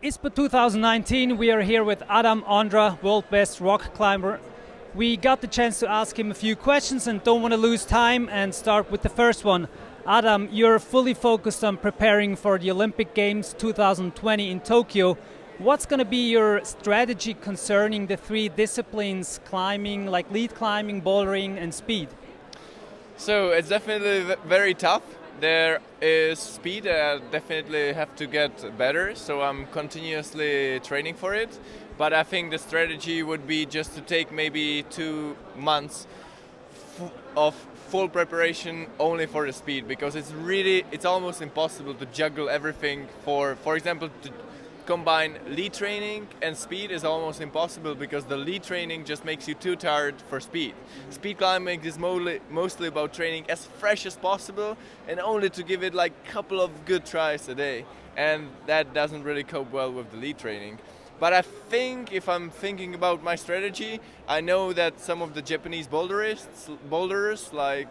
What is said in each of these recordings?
ISPA 2019, we are here with Adam Ondra, world best rock climber. We got the chance to ask him a few questions and don't want to lose time and start with the first one. Adam, you're fully focused on preparing for the Olympic Games 2020 in Tokyo. What's going to be your strategy concerning the three disciplines, climbing, like lead climbing, bouldering and speed? So it's definitely very tough. There is speed I definitely have to get better, so I'm continuously training for it. But I think the strategy would be just to take maybe 2 months of full preparation only for the speed, because it's almost impossible to juggle everything. For example, to combine lead training and speed is almost impossible, because the lead training just makes you too tired for speed. Speed climbing is mostly about training as fresh as possible and only to give it like a couple of good tries a day, and that doesn't really cope well with the lead training. But I think if I'm thinking about my strategy, I know that some of the Japanese boulderers like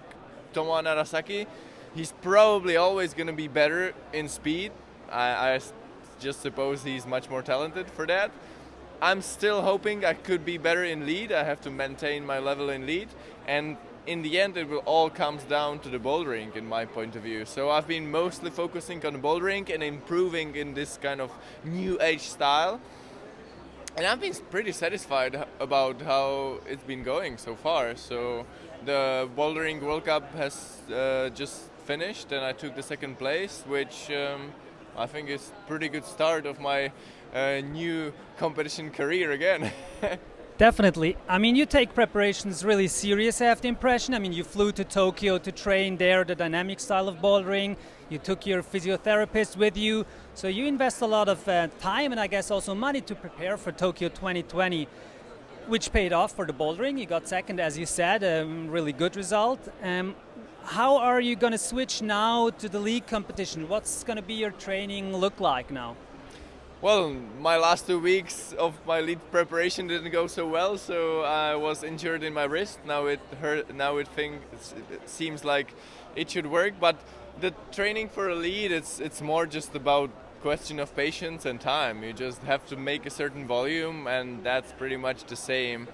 Tomoa Narasaki, he's probably always going to be better in speed. I just suppose he's much more talented for that. I'm still hoping I could be better in lead. I have to maintain my level in lead, and in the end it will all comes down to the bouldering in my point of view. So I've been mostly focusing on bouldering and improving in this kind of new age style, and I've been pretty satisfied about how it's been going so far. So the bouldering World Cup has just finished and I took the second place, which I think it's a pretty good start of my new competition career again. Definitely. I mean, you take preparations really serious, I have the impression. I mean, you flew to Tokyo to train there, the dynamic style of bouldering. You took your physiotherapist with you. So you invest a lot of time and I guess also money to prepare for Tokyo 2020, which paid off for the bouldering. You got second, as you said, a really good result. How are you going to switch now to the league competition? What's going to be your training look like now? Well, my last 2 weeks of my lead preparation didn't go so well, so I was injured in my wrist. Now it hurt. Now it seems like it should work. But the training for a lead, it's more just about question of patience and time. You just have to make a certain volume, and that's pretty much the same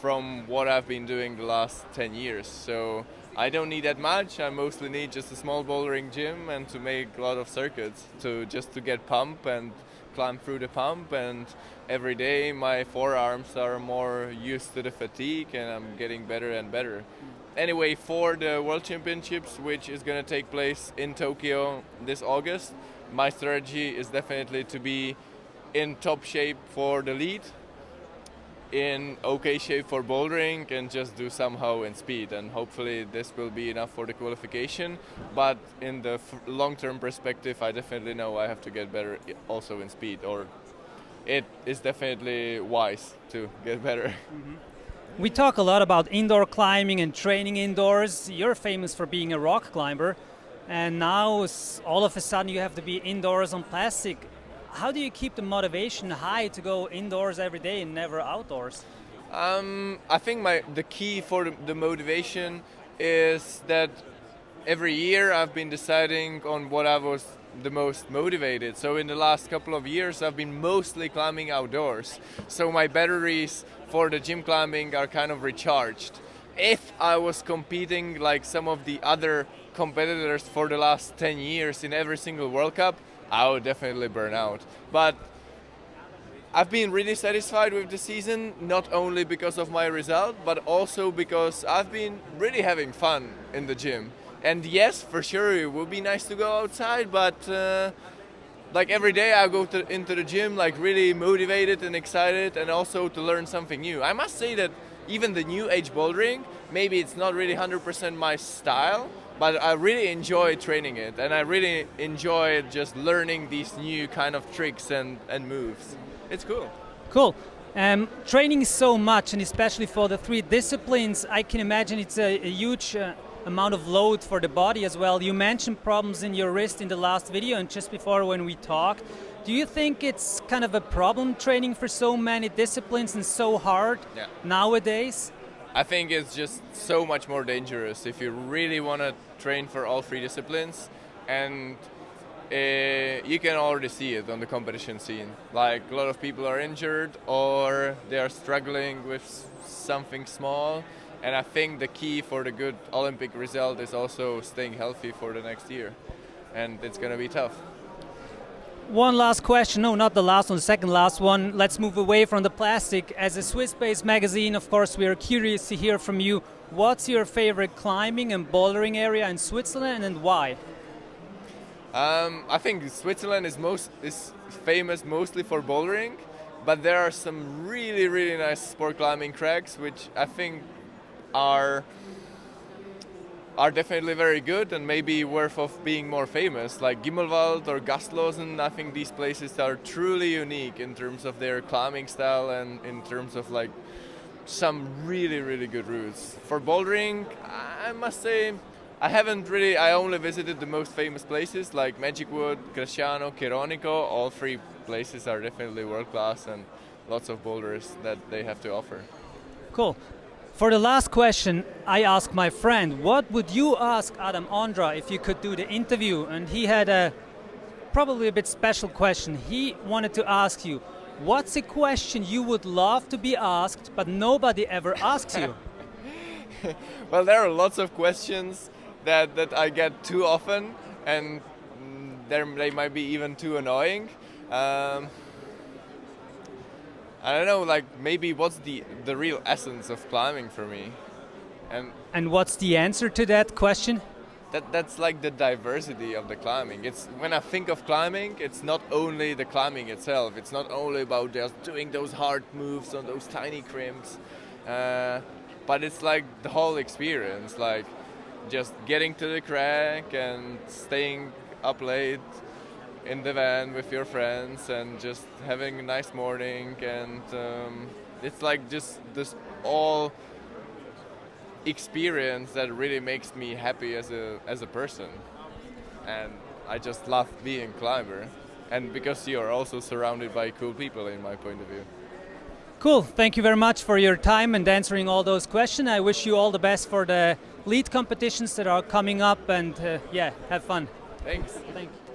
from what I've been doing the last 10 years. So I don't need that much. I mostly need just a small bouldering gym and to make a lot of circuits to get pump and climb through the pump. And every day my forearms are more used to the fatigue and I'm getting better and better. Anyway, for the World Championships, which is going to take place in Tokyo this August, my strategy is definitely to be in top shape for the lead, in okay shape for bouldering, and just do somehow in speed, and hopefully this will be enough for the qualification. But in the long-term perspective, I definitely know I have to get better also in speed, or it is definitely wise to get better. Mm-hmm. We talk a lot about indoor climbing and training indoors. You're famous for being a rock climber, and now all of a sudden you have to be indoors on plastic. How do you keep the motivation high to go indoors every day and never outdoors? I think the key for the motivation is that every year I've been deciding on what I was the most motivated. So in the last couple of years I've been mostly climbing outdoors. So my batteries for the gym climbing are kind of recharged. If I was competing like some of the other competitors for the last 10 years in every single World Cup, I would definitely burn out. But I've been really satisfied with the season, not only because of my result, but also because I've been really having fun in the gym. And yes, for sure, it would be nice to go outside, but like every day I go into the gym like really motivated and excited, and also to learn something new. I must say that even the new age bouldering, maybe it's not really 100% my style, but I really enjoy training it, and I really enjoy just learning these new kind of tricks and moves. It's cool. Cool. Training so much, and especially for the three disciplines, I can imagine it's a huge amount of load for the body as well. You mentioned problems in your wrist in the last video and just before when we talked. Do you think it's kind of a problem training for so many disciplines and so hard nowadays? I think it's just so much more dangerous if you really want to train for all three disciplines. And you can already see it on the competition scene. Like a lot of people are injured or they are struggling with something small. And I think the key for the good Olympic result is also staying healthy for the next year. And it's going to be tough. One last question, no, not the last one, the second last one. Let's move away from the plastic. As a Swiss-based magazine, of course, we are curious to hear from you. What's your favorite climbing and bouldering area in Switzerland and why? I think Switzerland is famous mostly for bouldering, but there are some really nice sport climbing cracks which I think are definitely very good and maybe worth of being more famous, like Gimmelwald or Gastlosen. I think these places are truly unique in terms of their climbing style and in terms of like some really good routes. For bouldering, I must say I only visited the most famous places like Magic Wood, Cresciano, Chironico. All three places are definitely world class and lots of boulders that they have to offer. Cool. For the last question, I asked my friend, what would you ask Adam Ondra if you could do the interview? And he had probably a bit special question. He wanted to ask you, what's a question you would love to be asked, but nobody ever asks you? Well, there are lots of questions that I get too often, and they might be even too annoying. I don't know, like maybe what's the real essence of climbing for me, and what's the answer to that question? That's like the diversity of the climbing. It's when I think of climbing, it's not only the climbing itself. It's not only about just doing those hard moves on those tiny crimps, but it's like the whole experience, like just getting to the crack and staying up late in the van with your friends and just having a nice morning, and it's like just this all experience that really makes me happy as a person, and I just love being a climber, and because you are also surrounded by cool people in my point of view. Cool, thank you very much for your time and answering all those questions. I wish you all the best for the lead competitions that are coming up, and yeah, have fun. Thanks. Thank you.